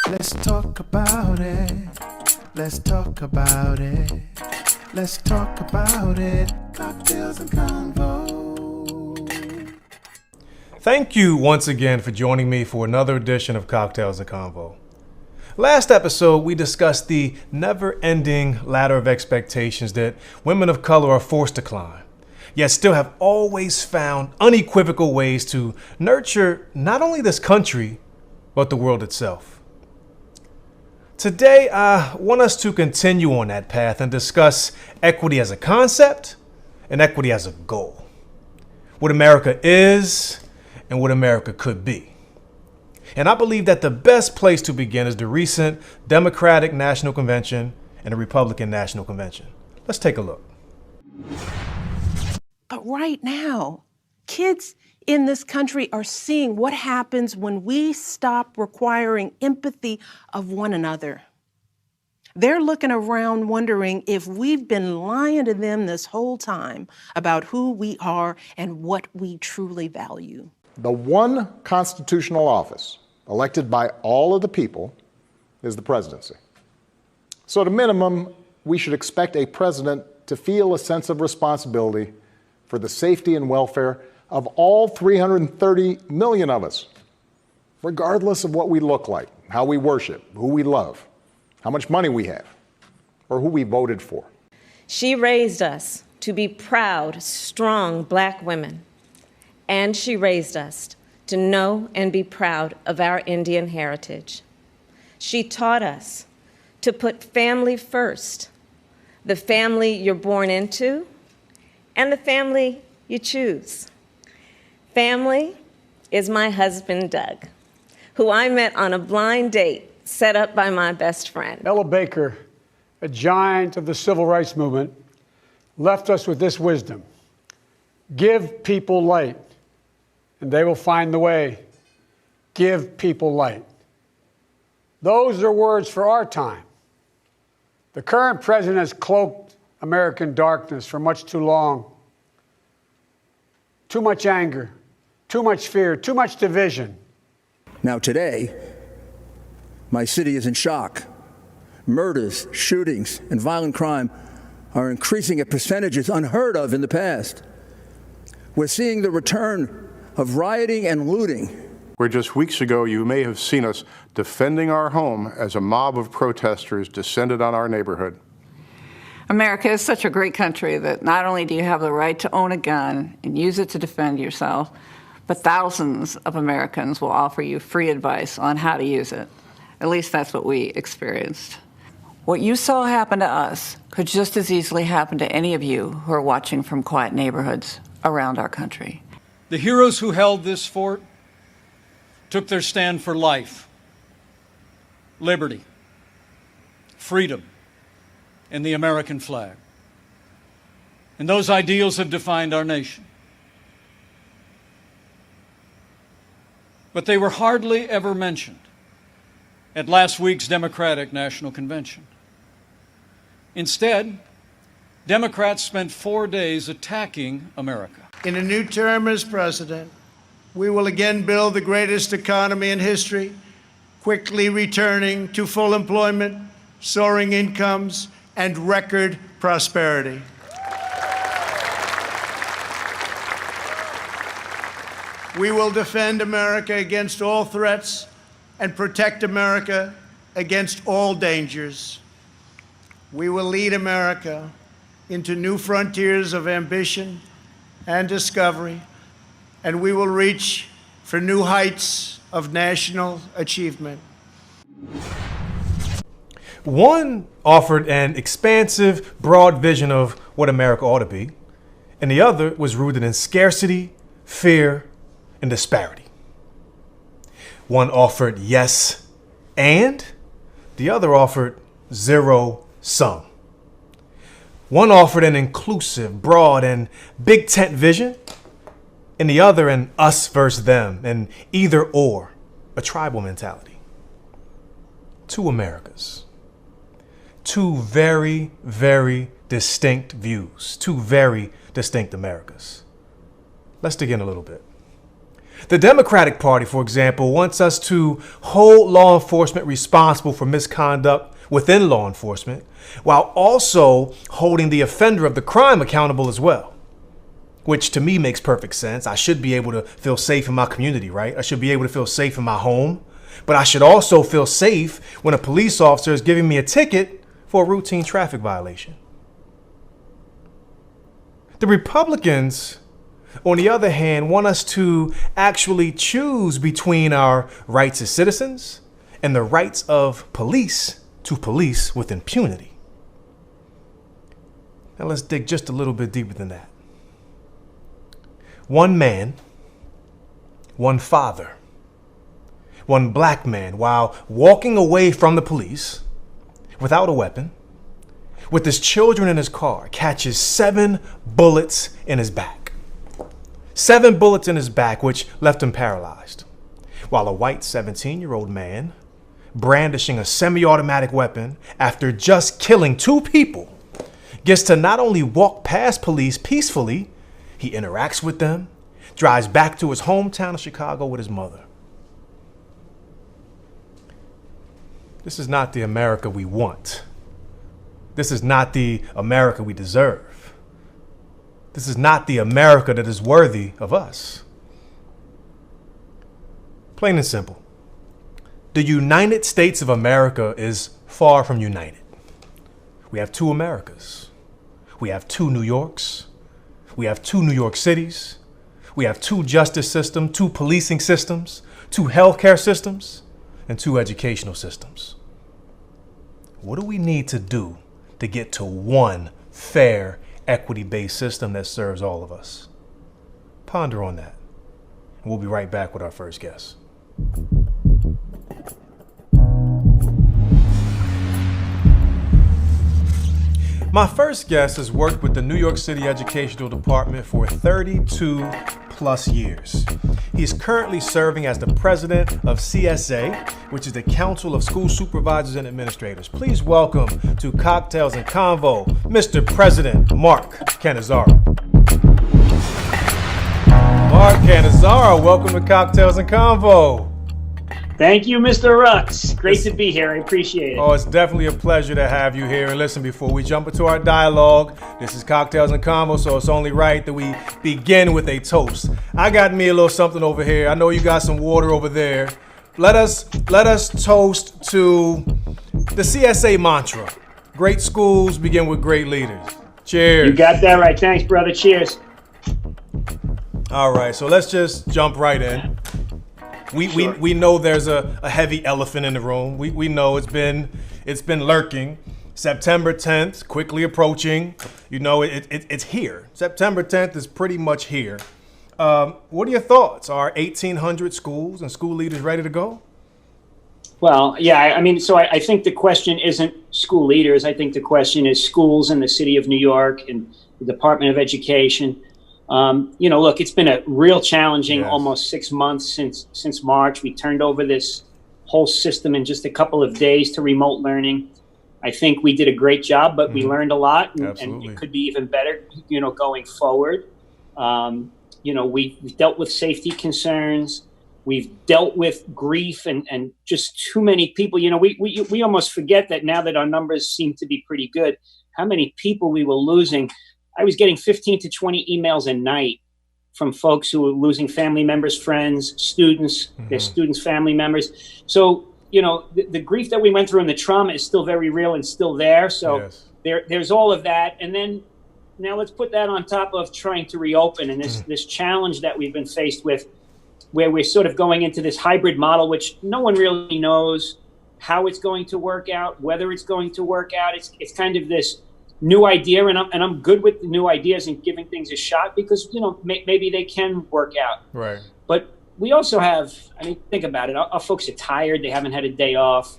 Let's talk about it. Let's talk about it. Let's talk about it. Cocktails and Convo. Thank you once again for joining me for another edition of Cocktails and Convo. Last episode, we discussed the never-ending ladder of expectations that women of color are forced to climb, yet still have always found unequivocal ways to nurture not only this country, but the world itself. Today, I want us to continue on that path and discuss equity as a concept and equity as a goal. What America is and what America could be. And I believe that the best place to begin is the recent Democratic National Convention and the Republican National Convention. Let's take a look. But right now, kids in this country are seeing what happens when we stop requiring empathy of one another. They're looking around wondering if we've been lying to them this whole time about who we are and what we truly value. The one constitutional office elected by all of the people is the presidency. So at a minimum, we should expect a president to feel a sense of responsibility for the safety and welfare of all 330 million of us, regardless of what we look like, how we worship, who we love, how much money we have, or who we voted for. She raised us to be proud, strong Black women, and she raised us to know and be proud of our Indian heritage. She taught us to put family first, the family you're born into and the family you choose. Family is my husband, Doug, who I met on a blind date set up by my best friend. Ella Baker, a giant of the civil rights movement, left us with this wisdom: give people light, and they will find the way. Give people light. Those are words for our time. The current president has cloaked American darkness for much too long. Too much anger, too much fear, too much division. Now today, my city is in shock. Murders, shootings, and violent crime are increasing at percentages unheard of in the past. We're seeing the return of rioting and looting. Where just weeks ago you may have seen us defending our home as a mob of protesters descended on our neighborhood. America is such a great country that not only do you have the right to own a gun and use it to defend yourself, but thousands of Americans will offer you free advice on how to use it. At least that's what we experienced. What you saw happen to us could just as easily happen to any of you who are watching from quiet neighborhoods around our country. The heroes who held this fort took their stand for life, liberty, freedom, and the American flag. And those ideals have defined our nation. But they were hardly ever mentioned at last week's Democratic National Convention. Instead, Democrats spent 4 days attacking America. In a new term as president, we will again build the greatest economy in history, quickly returning to full employment, soaring incomes, and record prosperity. We will defend America against all threats and protect America against all dangers. We will lead America into new frontiers of ambition and discovery, and we will reach for new heights of national achievement. One offered an expansive, broad vision of what America ought to be, and the other was rooted in scarcity, fear, and disparity. One offered yes and, the other offered zero sum. One offered an inclusive, broad, and big tent vision, and the other an us versus them, an either or, a tribal mentality. Two Americas. Two very, very distinct views. Two very distinct Americas. Let's dig in a little bit. The Democratic Party, for example, wants us to hold law enforcement responsible for misconduct within law enforcement, while also holding the offender of the crime accountable as well. Which to me makes perfect sense. I should be able to feel safe in my community, right? I should be able to feel safe in my home, but I should also feel safe when a police officer is giving me a ticket for a routine traffic violation. The Republicans, on the other hand, want us to actually choose between our rights as citizens and the rights of police to police with impunity. Now let's dig just a little bit deeper than that. One man, one father, one black man, while walking away from the police without a weapon, with his children in his car, catches 7 bullets in his back. 7 bullets in his back, which left him paralyzed. While a white 17-year-old man, brandishing a semi-automatic weapon after just killing 2 people, gets to not only walk past police peacefully, he interacts with them, drives back to his hometown of Chicago with his mother. This is not the America we want. This is not the America we deserve. This is not the America that is worthy of us. Plain and simple. The United States of America is far from united. We have 2 Americas. We have 2 New Yorks. We have 2 New York Cities. We have 2 justice systems, 2 policing systems, 2 healthcare systems, and 2 educational systems. What do we need to do to get to one fair, equity-based system that serves all of us? Ponder on that. And we'll be right back with our first guest. My first guest has worked with the New York City Educational Department for 32 plus years. He's currently serving as the president of CSA, which is the Council of School Supervisors and Administrators. Please welcome to Cocktails and Convo, Mr. President Mark Cannizzaro. Mark Cannizzaro, welcome to Cocktails and Convo. Thank you, Mr. Rux. Great to be here. I appreciate it. Oh, it's definitely a pleasure to have you here. And listen, before we jump into our dialogue, this is Cocktails and Convo, so it's only right that we begin with a toast. I got me a little something over here. I know you got some water over there. Let us toast to the CSA mantra. Great schools begin with great leaders. Cheers. You got that right. Thanks, brother. Cheers. All right, so let's just jump right in. We know there's a heavy elephant in the room. We know it's been lurking. September 10th, quickly approaching. You know, it's here. September 10th is pretty much here. What are your thoughts? Are 1,800 schools and school leaders ready to go? Well, yeah, I mean, so I think the question isn't school leaders. I think the question is schools in the city of New York and the Department of Education. You know, look, it's been a real challenging almost 6 months since March. We turned over this whole system in just a couple of days to remote learning. I think we did a great job, but we learned a lot, and it could be even better, you know, going forward. You know, we've dealt with safety concerns. We've dealt with grief and just too many people. You know, we almost forget that now that our numbers seem to be pretty good, how many people we were losing. I was getting 15 to 20 emails a night from folks who were losing family members, friends, students, their students' family members. So, you know, the grief that we went through and the trauma is still very real and still there. So there's all of that. And then now let's put that on top of trying to reopen and this challenge that we've been faced with, where we're sort of going into this hybrid model, which no one really knows how it's going to work out, whether it's going to work out. It's kind of this new idea, and I'm good with the new ideas and giving things a shot because, you know, maybe they can work out. Right. But we also have, I mean, think about it. Our folks are tired. They haven't had a day off.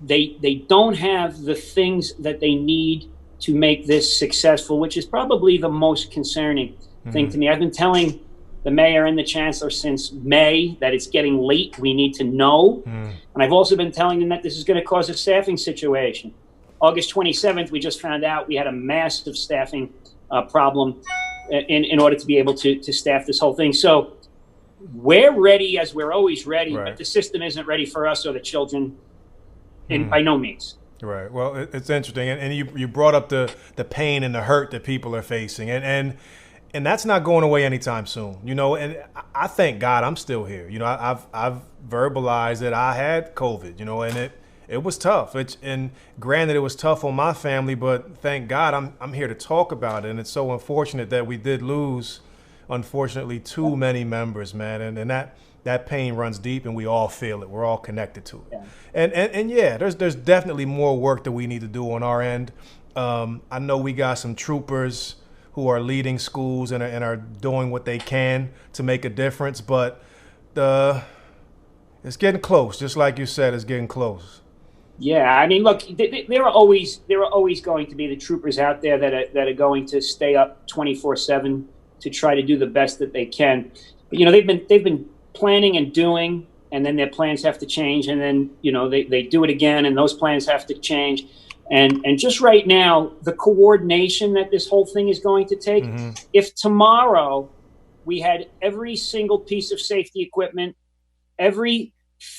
They don't have the things that they need to make this successful, which is probably the most concerning thing to me. I've been telling the mayor and the chancellor since May that it's getting late. We need to know. And I've also been telling them that this is going to cause a staffing situation. August 27th, we just found out we had a massive staffing problem in order to be able to staff this whole thing. So we're ready as we're always ready, Right. but the system isn't ready for us or the children by no means. Right. Well, it's interesting, and you brought up the pain and the hurt that people are facing, and that's not going away anytime soon. You know, and I thank God I'm still here. You know, I've verbalized that I had COVID. You know, and it was tough. And granted, it was tough on my family, but thank God I'm here to talk about it. And it's so unfortunate that we did lose, unfortunately, too many members, man, and that pain runs deep, and we all feel it. We're all connected to it. Yeah. And yeah, there's definitely more work that we need to do on our end. I know we got some troopers who are leading schools and are doing what they can to make a difference, but it's getting close. Just like you said, it's getting close. Yeah, I mean, look, there are always going to be the troopers out there that are going to stay up 24/7 to try to do the best that they can. But, you know, they've been planning and doing, and then their plans have to change, and then, you know, they do it again, and those plans have to change. And just right now, the coordination that this whole thing is going to take, if tomorrow we had every single piece of safety equipment, every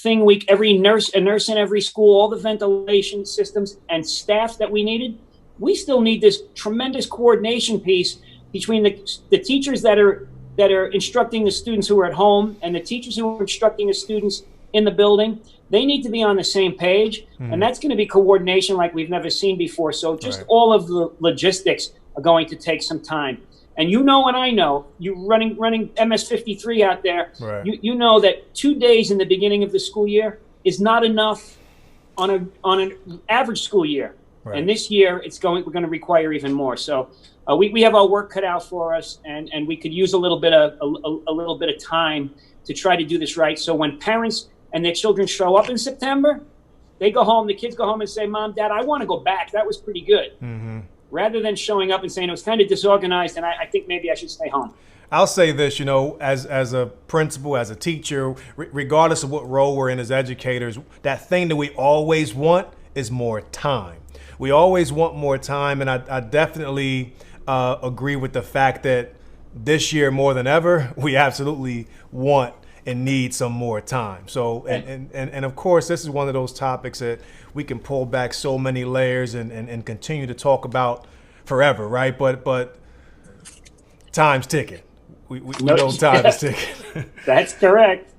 nurse in every school, all the ventilation systems and staff that we needed, we still need this tremendous coordination piece between the teachers that are instructing the students who are at home and the teachers who are instructing the students in the building. They need to be on the same page, and that's going to be coordination like we've never seen before. So just all of the logistics are going to take some time. And you know, and I know, you running MS-53 out there, you know that 2 days in the beginning of the school year is not enough on an average school year. Right. And this year we're going to require even more. So we have our work cut out for us, and we could use a little bit of time to try to do this right. So when parents and their children show up in September, the kids go home and say, "Mom, Dad, I want to go back. That was pretty good." Rather than showing up and saying it was kind of disorganized and I think maybe I should stay home. I'll say this, you know, as a principal, as a teacher, regardless of what role we're in as educators, that thing that we always want is more time. We always want more time, and I definitely agree with the fact that this year more than ever, we absolutely want and need some more time. So, and of course, this is one of those topics that we can pull back so many layers and continue to talk about forever, right? But time's ticking. We know time is ticking. That's correct.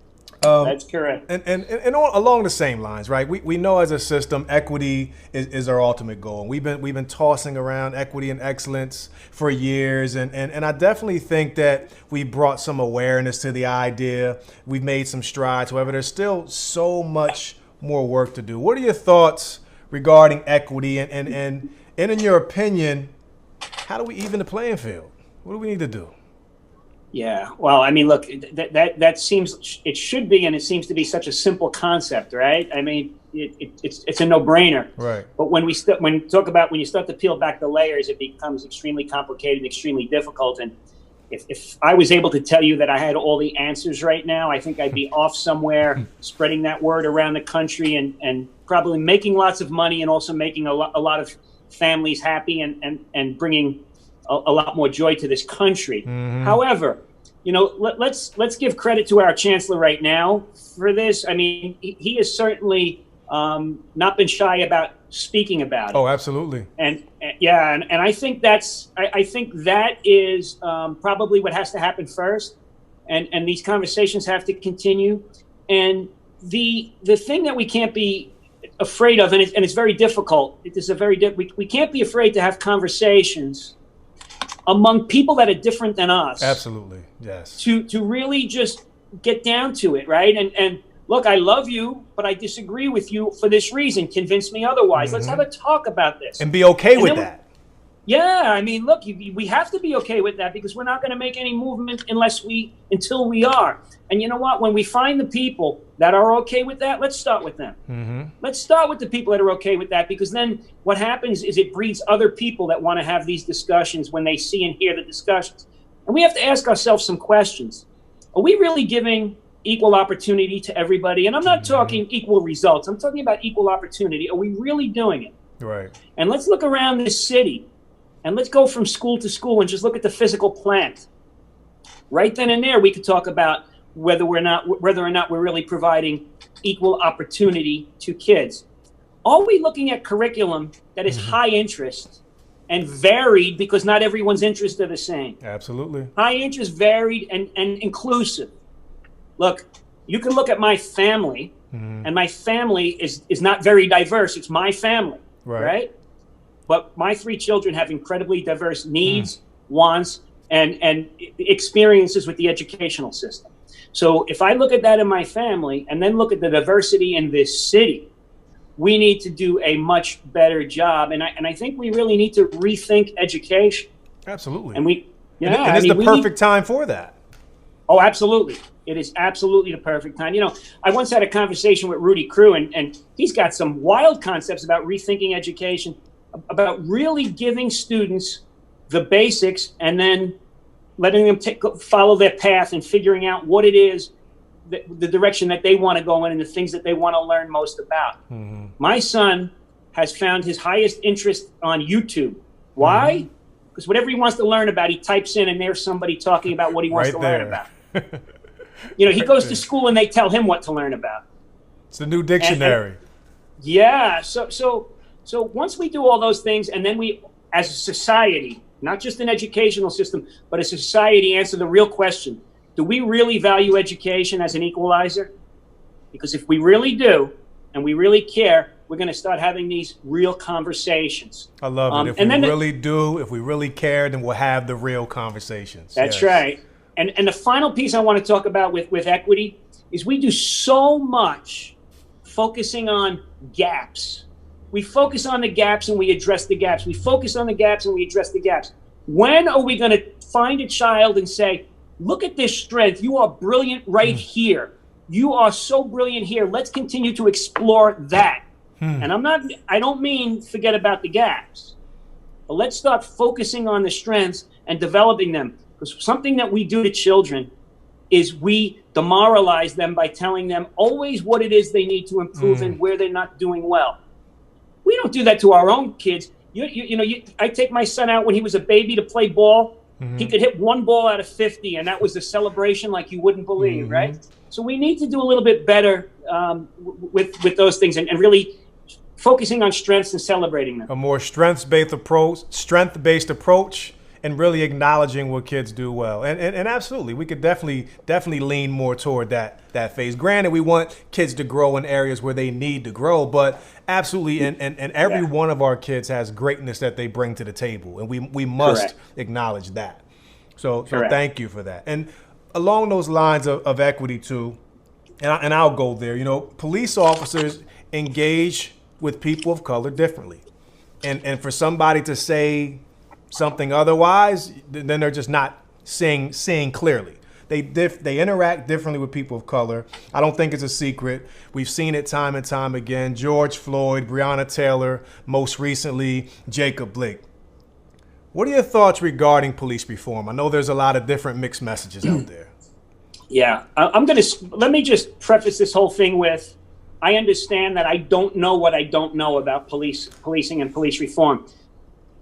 That's correct. And along the same lines, right? We know as a system, equity is our ultimate goal. We've been tossing around equity and excellence for years, and I definitely think that we brought some awareness to the idea. We've made some strides. However, there's still so much more work to do. What are your thoughts regarding equity, and in your opinion, how do we even the playing field? What do we need to do? Yeah, well, I mean, look, that seems, it should be, and it seems to be such a simple concept, right? I mean, it's a no-brainer. Right. But when you start to peel back the layers, it becomes extremely complicated and extremely difficult. And if I was able to tell you that I had all the answers right now, I think I'd be off somewhere spreading that word around the country and probably making lots of money and also making a lot of families happy and bringing a lot more joy to this country. However, you know, let's give credit to our chancellor right now for this. I mean, he has certainly not been shy about speaking about it. Oh, absolutely. And I think that is probably what has to happen first, and these conversations have to continue. And the thing that we can't be afraid of, and it's very difficult. We can't be afraid to have conversations among people that are different than us. Absolutely, yes. To really just get down to it, right? And look, I love you, but I disagree with you for this reason. Convince me otherwise. Let's have a talk about this. And be okay with that. Yeah, I mean, look, we have to be okay with that because we're not going to make any movement until we are. And you know what? When we find the people that are okay with that, let's start with them. Let's start with the people that are okay with that, because then what happens is it breeds other people that want to have these discussions when they see and hear the discussions. And we have to ask ourselves some questions. Are we really giving equal opportunity to everybody? And I'm not talking equal results. I'm talking about equal opportunity. Are we really doing it? Right. And let's look around this city. And let's go from school to school and just look at the physical plant. Right then and there, we could talk about whether or not we're really providing equal opportunity to kids. Are we looking at curriculum that is high interest and varied, because not everyone's interests are the same? Absolutely. High interest, varied, and inclusive. Look, you can look at my family, and my family is not very diverse. It's my family, right? But my 3 children have incredibly diverse needs, wants, and experiences with the educational system. So if I look at that in my family and then look at the diversity in this city, we need to do a much better job. And I think we really need to rethink education. Absolutely. And and it's the perfect time for that. Oh, absolutely. It is absolutely the perfect time. You know, I once had a conversation with Rudy Crew, and he's got some wild concepts about rethinking education, about really giving students the basics and then letting them follow their path and figuring out what it is, the direction that they want to go in and the things that they want to learn most about. My son has found his highest interest on YouTube. Why? Because whatever he wants to learn about, he types in and there's somebody talking about what he wants to learn about. You know, he goes to school and they tell him what to learn about. It's the new dictionary. Yeah. So once we do all those things, and then we, as a society, not just an educational system, but as a society, answer the real question: do we really value education as an equalizer? Because if we really do, and we really care, we're going to start having these real conversations. I love it. If we really do, if we really care, then we'll have the real conversations. That's right. And the final piece I want to talk about with equity is we do so much focusing on gaps. We focus on the gaps and we address the gaps. We focus on the gaps and we address the gaps. When are we going to find a child and say, look at this strength. You are brilliant right here. You are so brilliant here. Let's continue to explore that. And I don't mean forget about the gaps, but let's start focusing on the strengths and developing them. Because something that we do to children is we demoralize them by telling them always what it is they need to improve and where they're not doing well. We don't do that to our own kids. I take my son out when he was a baby to play ball. He could hit 1 ball out of 50, and that was a celebration like you wouldn't believe, right? So we need to do a little bit better with those things and really focusing on strengths and celebrating them. A more strength-based approach, and really acknowledging what kids do well. And absolutely, we could definitely lean more toward that phase. Granted, we want kids to grow in areas where they need to grow, but absolutely, and every one of our kids has greatness that they bring to the table, and we must acknowledge that. So thank you for that. And along those lines of equity too, and I'll go there, police officers engage with people of color differently. And for somebody to say something otherwise, then they're just not seeing clearly. They interact differently with people of color. I don't think it's a secret. We've seen it time and time again. George Floyd, Breonna Taylor, most recently, Jacob Blake. What are your thoughts regarding police reform? I know there's a lot of different mixed messages out there. Yeah, let me just preface this whole thing with, I understand that I don't know what I don't know about policing and police reform.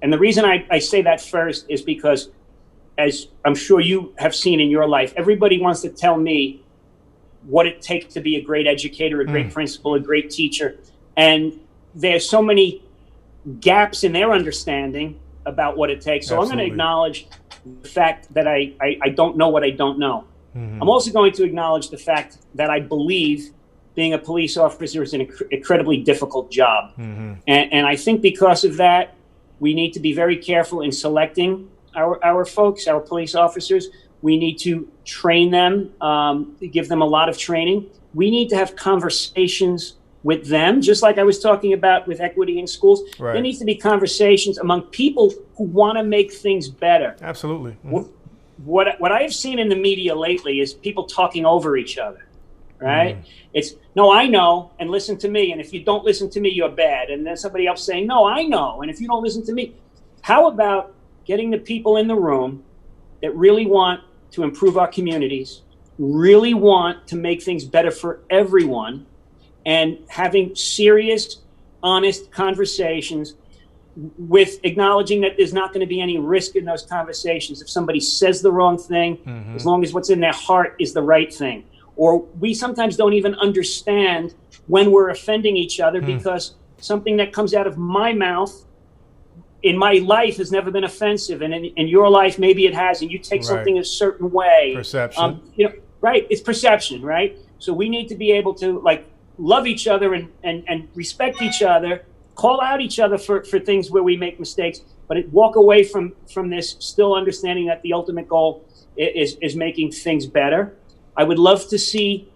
And the reason I say that first is because, as I'm sure you have seen in your life, everybody wants to tell me what it takes to be a great educator, a great principal, a great teacher. And there's so many gaps in their understanding about what it takes. So I'm going to acknowledge the fact that I don't know what I don't know. I'm also going to acknowledge the fact that I believe being a police officer is an incredibly difficult job. And I think because of that, we need to be very careful in selecting our folks, our police officers. We need to train them, give them a lot of training. We need to have conversations with them, just like I was talking about with equity in schools. There needs to be conversations among people who want to make things better. Absolutely. What I have seen in the media lately is people talking over each other, right? It's, no, I know, and listen to me. And if you don't listen to me, you're bad. And then somebody else saying, no, I know. And if you don't listen to me, how about getting the people in the room that really want to improve our communities, really want to make things better for everyone, and having serious, honest conversations with acknowledging that there's not going to be any risk in those conversations. If somebody says the wrong thing, as long as what's in their heart is the right thing. Or we sometimes don't even understand when we're offending each other because something that comes out of my mouth in my life has never been offensive. And in your life, maybe it has, and you take something a certain way. Perception. Right. It's perception, right? So we need to be able to like love each other and respect each other, call out each other for things where we make mistakes, but walk away from this still understanding that the ultimate goal is making things better. I would love to see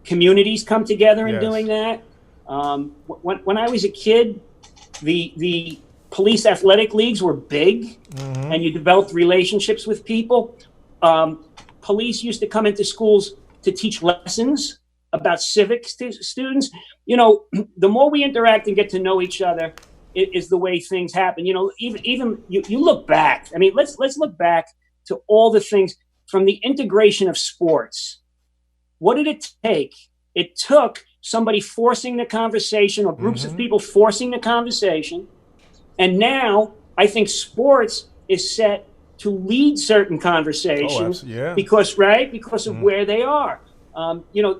communities come together in doing that. When I was a kid, the police athletic leagues were big, and you developed relationships with people. Police used to come into schools to teach lessons about civics to students. The more we interact and get to know each other is the way things happen. Even you look back. I mean, let's look back to all the things from the integration of sports. What did it take? It took somebody forcing the conversation or groups of people forcing the conversation. And now I think sports is set to lead certain conversations because of where they are.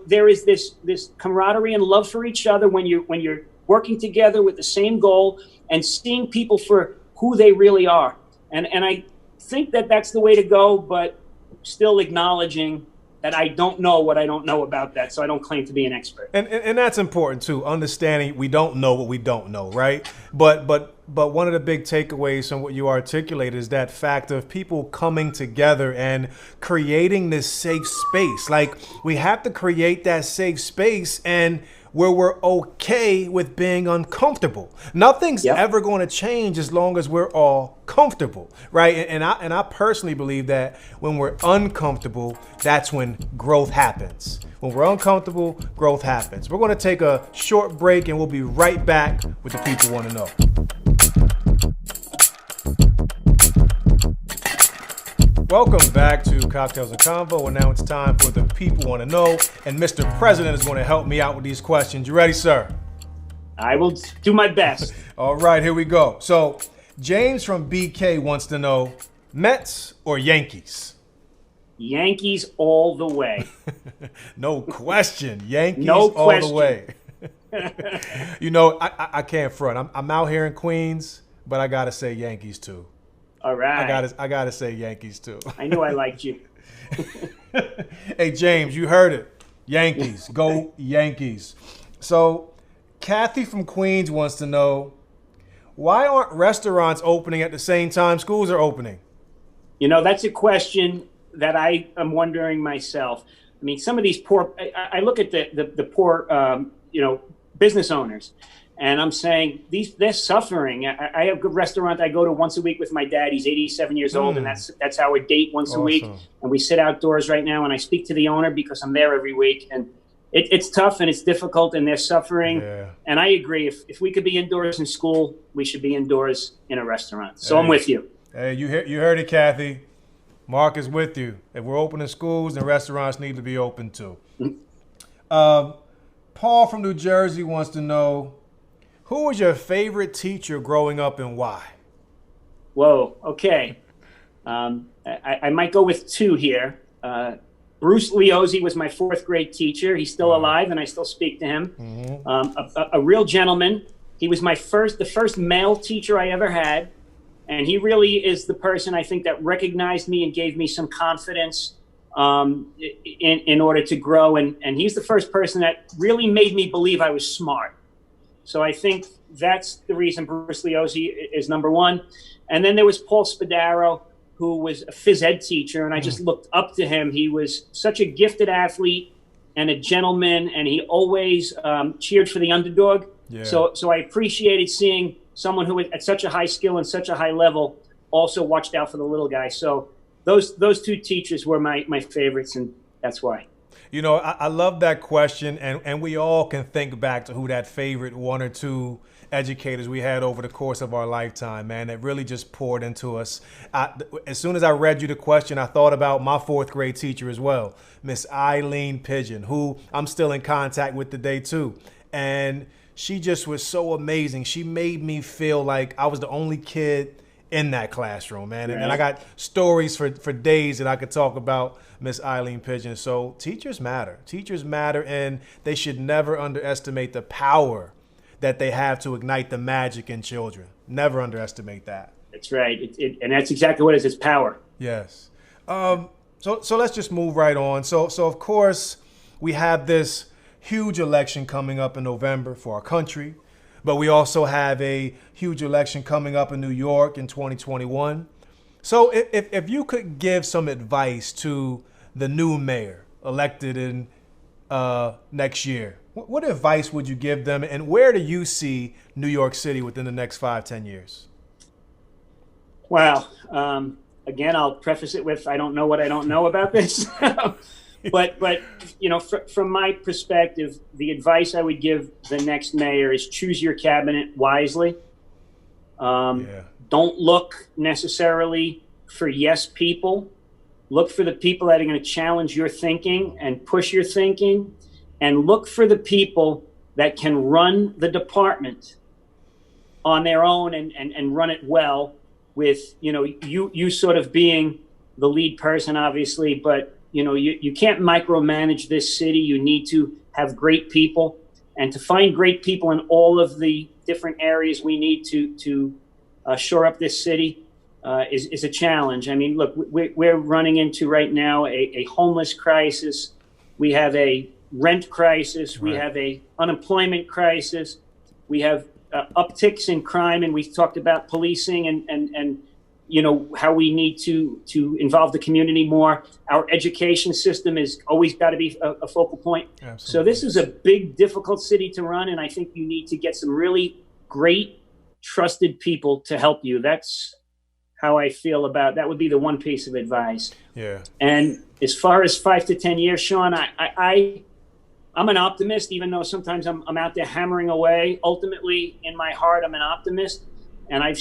There is this camaraderie and love for each other when you're working together with the same goal and seeing people for who they really are. And I think that's the way to go, but still acknowledging that I don't know what I don't know about that, so I don't claim to be an expert. And that's important too, understanding we don't know what we don't know, right? But one of the big takeaways from what you articulate is that fact of people coming together and creating this safe space. Like, we have to create that safe space and where we're okay with being uncomfortable. Nothing's ever going to change as long as we're all comfortable, right? And I personally believe that when we're uncomfortable, that's when growth happens. When we're uncomfortable, growth happens. We're going to take a short break and we'll be right back with the People Want to Know. Welcome back to Cocktails and Convo, and now it's time for the People Want to Know, and Mr. President is going to help me out with these questions. You ready, sir? I will do my best. All right, here we go. So, James from BK wants to know, Mets or Yankees? Yankees all the way. No question. Yankees no all question. the way. I can't front. I'm out here in Queens, but I got to say Yankees too. All right. I gotta say Yankees too. I knew I liked you. Hey James, you heard it. Yankees, go Yankees. So, Kathy from Queens wants to know, why aren't restaurants opening at the same time schools are opening? That's a question that I am wondering myself. I mean, some of these poor. I look at the poor, business owners. And I'm saying they're suffering. I have a restaurant I go to once a week with my dad. He's 87 years old, and that's our date once a week. And we sit outdoors right now, and I speak to the owner because I'm there every week. And it's tough and it's difficult, and they're suffering. Yeah. And I agree. If we could be indoors in school, we should be indoors in a restaurant. So I'm with you. Hey, you heard it, Kathy. Mark is with you. If we're opening schools, then restaurants need to be open too. Paul from New Jersey wants to know, who was your favorite teacher growing up and why? Whoa, okay. I might go with two here. Bruce Leozzi was my fourth grade teacher. He's still alive, and I still speak to him. A real gentleman. He was the first male teacher I ever had, and he really is the person I think that recognized me and gave me some confidence in order to grow. And he's the first person that really made me believe I was smart. So I think that's the reason Bruce Leozzi is number one. And then there was Paul Spadaro, who was a phys ed teacher, and I just looked up to him. He was such a gifted athlete and a gentleman, and he always cheered for the underdog. Yeah. So I appreciated seeing someone who at such a high skill and such a high level also watched out for the little guy. So those two teachers were my favorites, and that's why. You know, I love that question, and we all can think back to who that favorite one or two educators we had over the course of our lifetime, man, that really just poured into us. As soon as I read you the question, I thought about my fourth grade teacher as well, Miss Eileen Pigeon, who I'm still in contact with today too. And she just was so amazing. She made me feel like I was the only kid in that classroom, man. And I got stories for days that I could talk about Miss Eileen Pigeon. So teachers matter. Teachers matter, and they should never underestimate the power that they have to ignite the magic in children. Never underestimate that. That's right. And that's exactly what it is. It's power. Yes. So let's just move right on. So of course, we have this huge election coming up in November for our country. But we also have a huge election coming up in New York in 2021. So if you could give some advice to the new mayor elected in next year, what advice would you give them, and where do you see New York City within the next 5-10 years? Wow. Again, I'll preface it with I don't know what I don't know about this. But you know, from my perspective, the advice I would give the next mayor is choose your cabinet wisely. Don't look necessarily for yes people. Look for the people that are going to challenge your thinking and push your thinking, and look for the people that can run the department on their own and run it well with, you know, you sort of being the lead person, obviously, but you know, you can't micromanage this city. You need to have great people, and to find great people in all of the different areas we need to shore up this city is a challenge. I mean, look, we're running into right now a homeless crisis. We have a rent crisis. We have a unemployment crisis. We have upticks in crime, and we've talked about policing and you know, how we need to involve the community more. Our education system is always got to be a focal point. Absolutely. So this is a big, difficult city to run, and I think you need to get some really great, trusted people to help you. That's how I feel about that. Would be the one piece of advice. Yeah. And as far as 5 to 10 years, Sean, I'm an optimist, even though sometimes I'm out there hammering away. Ultimately, in my heart, I'm an optimist. And I've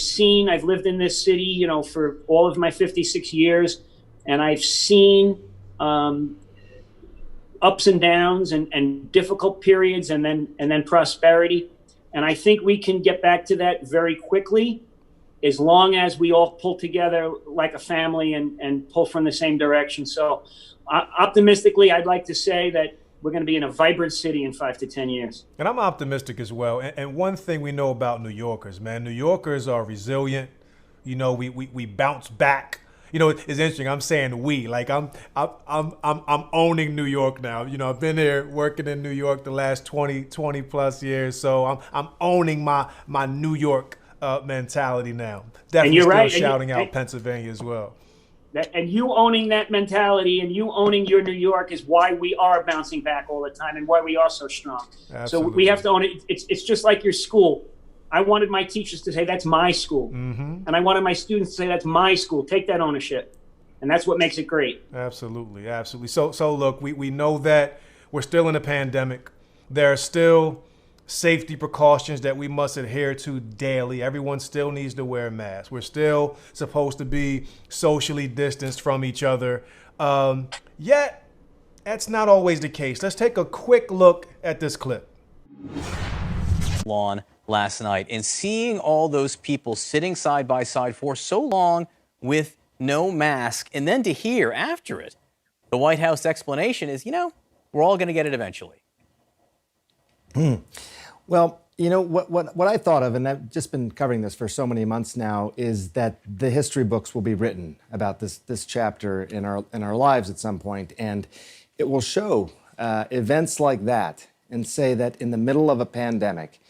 lived in this city, you know, for all of my 56 years, and I've seen ups and downs and difficult periods and then prosperity. And I think we can get back to that very quickly as long as we all pull together like a family and pull from the same direction. So optimistically, I'd like to say that we're going to be in a vibrant city in 5 to 10 years. And I'm optimistic as well. And one thing we know about New Yorkers, man, New Yorkers are resilient. You know, we bounce back. You know, it's interesting. I'm saying we, like I'm owning New York now. You know, I've been here working in New York the last 20 plus years. So I'm owning my New York mentality now. Definitely and you're still right. Shouting out Pennsylvania as well. And you owning that mentality and you owning your New York is why we are bouncing back all the time and why we are so strong. Absolutely. So we have to own it. It's just like your school. I wanted my teachers to say, that's my school. Mm-hmm. And I wanted my students to say, that's my school. Take that ownership. And that's what makes it great. Absolutely. Absolutely. So look, we know that we're still in a pandemic. There are still safety precautions that we must adhere to daily. Everyone still needs to wear masks. We're still supposed to be socially distanced from each other. Yet, that's not always the case. Let's take a quick look at this clip. Lawn last night, and seeing all those people sitting side by side for so long with no mask, and then to hear after it, the White House explanation is, you know, we're all going to get it eventually. Well, you know, what I thought of, and I've just been covering this for so many months now, is that the history books will be written about this chapter in our lives at some point, and it will show events like that and say that in the middle of a pandemic,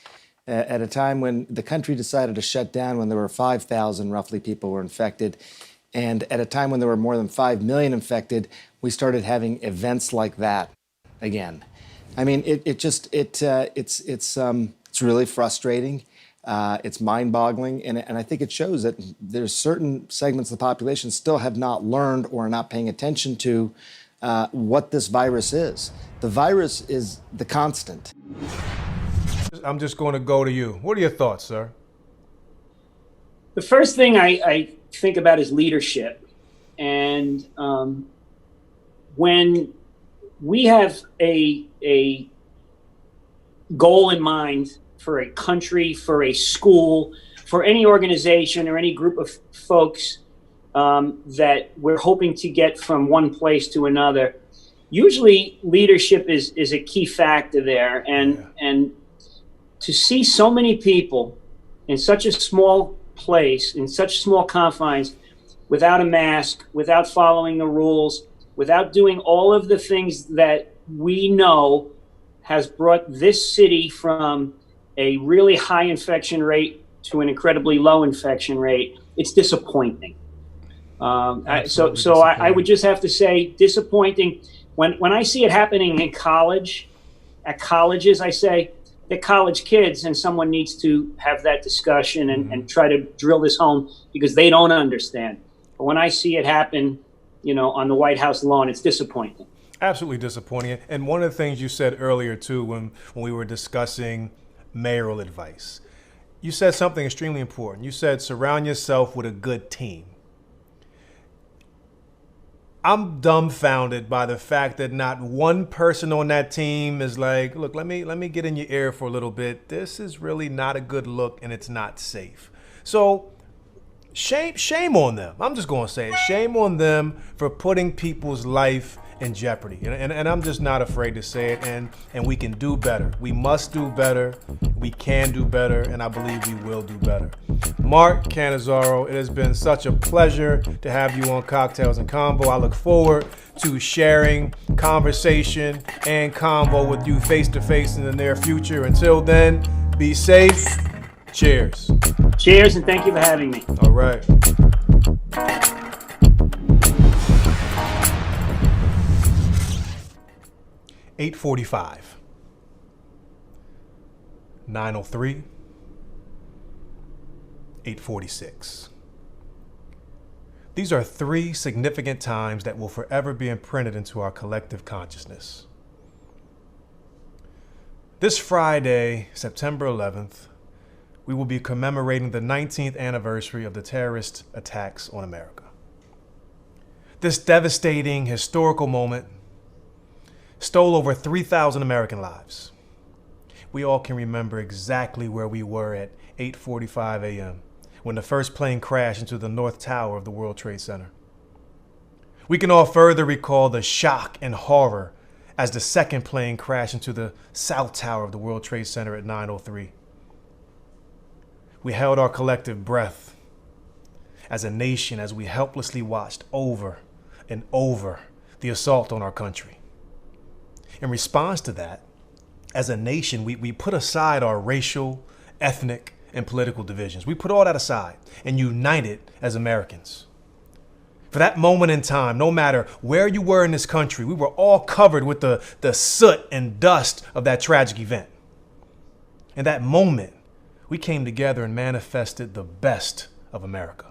at a time when the country decided to shut down, when there were 5,000 roughly people were infected, and at a time when there were more than 5 million infected, we started having events like that again. I mean, it's really frustrating. It's mind-boggling, and I think it shows that there's certain segments of the population still have not learned or are not paying attention to what this virus is. The virus is the constant. I'm just going to go to you. What are your thoughts, sir? The first thing I think about is leadership, and when we have a goal in mind for a country, for a school, for any organization or any group of folks that we're hoping to get from one place to another, usually leadership is a key factor there. And to see so many people in such a small place, in such small confines, without a mask, without following the rules, without doing all of the things that we know has brought this city from a really high infection rate to an incredibly low infection rate, it's disappointing. So I would just have to say disappointing. When I see it happening in college, at colleges, I say they're college kids, and someone needs to have that discussion and try to drill this home because they don't understand. But when I see it happen, on the White House lawn, it's disappointing. Absolutely disappointing. And one of the things you said earlier, too, when we were discussing mayoral advice, you said something extremely important. You said surround yourself with a good team. I'm dumbfounded by the fact that not one person on that team is like, look, let me get in your ear for a little bit. This is really not a good look and it's not safe. So shame on them. I'm just going to say it. Shame on them for putting people's life in jeopardy. And I'm just not afraid to say it. And we can do better. We must do better. We can do better. And I believe we will do better. Mark Cannizzaro, it has been such a pleasure to have you on Cocktails and Convo. I look forward to sharing conversation and convo with you face to face in the near future. Until then, be safe. Cheers. Cheers, and thank you for having me. All right. $8:45, 9:03, 8:46. These are three significant times that will forever be imprinted into our collective consciousness. This Friday, September 11th, we will be commemorating the 19th anniversary of the terrorist attacks on America. This devastating historical moment stole over 3,000 American lives. We all can remember exactly where we were at 8:45 a.m. when the first plane crashed into the North Tower of the World Trade Center. We can all further recall the shock and horror as the second plane crashed into the South Tower of the World Trade Center at 9:03. We held our collective breath as a nation as we helplessly watched over and over the assault on our country. In response to that, as a nation, we put aside our racial, ethnic, and political divisions. We put all that aside and united as Americans. For that moment in time, no matter where you were in this country, we were all covered with the soot and dust of that tragic event. In that moment, we came together and manifested the best of America.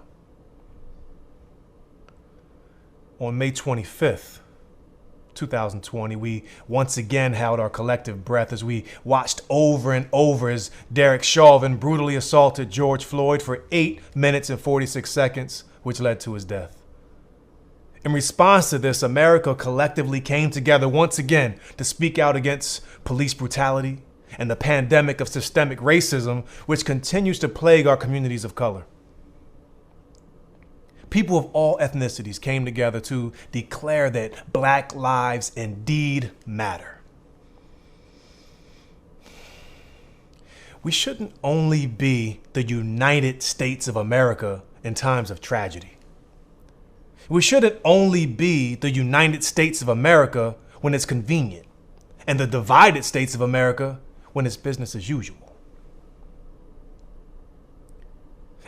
On May 25th, 2020, we once again held our collective breath as we watched over and over as Derek Chauvin brutally assaulted George Floyd for 8 minutes and 46 seconds, which led to his death. In response to this, America collectively came together once again to speak out against police brutality and the pandemic of systemic racism, which continues to plague our communities of color. People of all ethnicities came together to declare that Black lives indeed matter. We shouldn't only be the United States of America in times of tragedy. We shouldn't only be the United States of America when it's convenient, and the divided States of America when it's business as usual.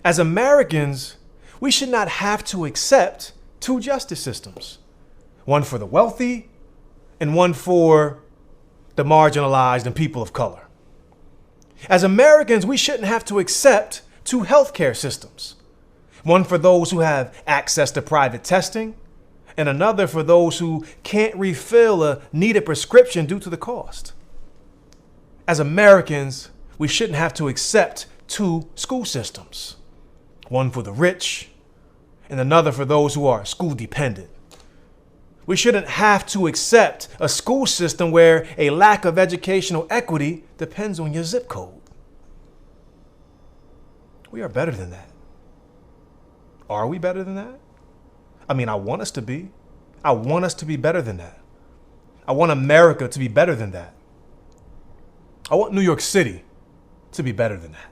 As Americans, we should not have to accept two justice systems, one for the wealthy and one for the marginalized and people of color. As Americans, we shouldn't have to accept two healthcare systems, one for those who have access to private testing and another for those who can't refill a needed prescription due to the cost. As Americans, we shouldn't have to accept two school systems, one for the rich and another for those who are school dependent. We shouldn't have to accept a school system where a lack of educational equity depends on your zip code. We are better than that. Are we better than that? I mean, I want us to be. I want us to be better than that. I want America to be better than that. I want New York City to be better than that.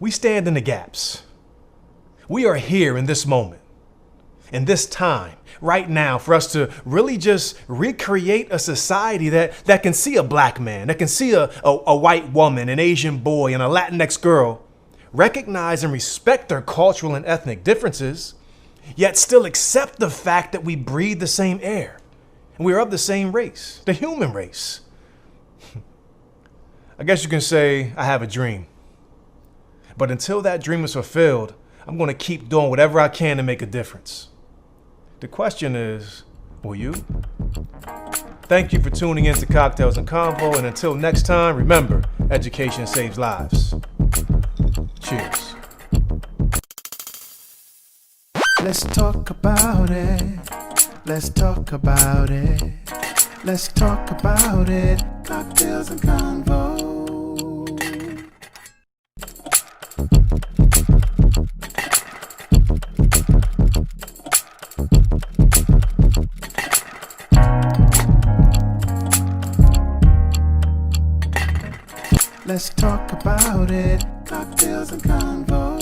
We stand in the gaps. We are here in this moment, in this time, right now, for us to really just recreate a society that can see a black man, that can see a white woman, an Asian boy, and a Latinx girl, recognize and respect their cultural and ethnic differences, yet still accept the fact that we breathe the same air and we are of the same race, the human race. I guess you can say I have a dream. But until that dream is fulfilled, I'm going to keep doing whatever I can to make a difference. The question is, will you? Thank you for tuning in to Cocktails and Convo, and until next time, remember, education saves lives. Cheers. Let's talk about it. Let's talk about it. Let's talk about it. Cocktails and Convo. Let's talk about it. Cocktails and Convo.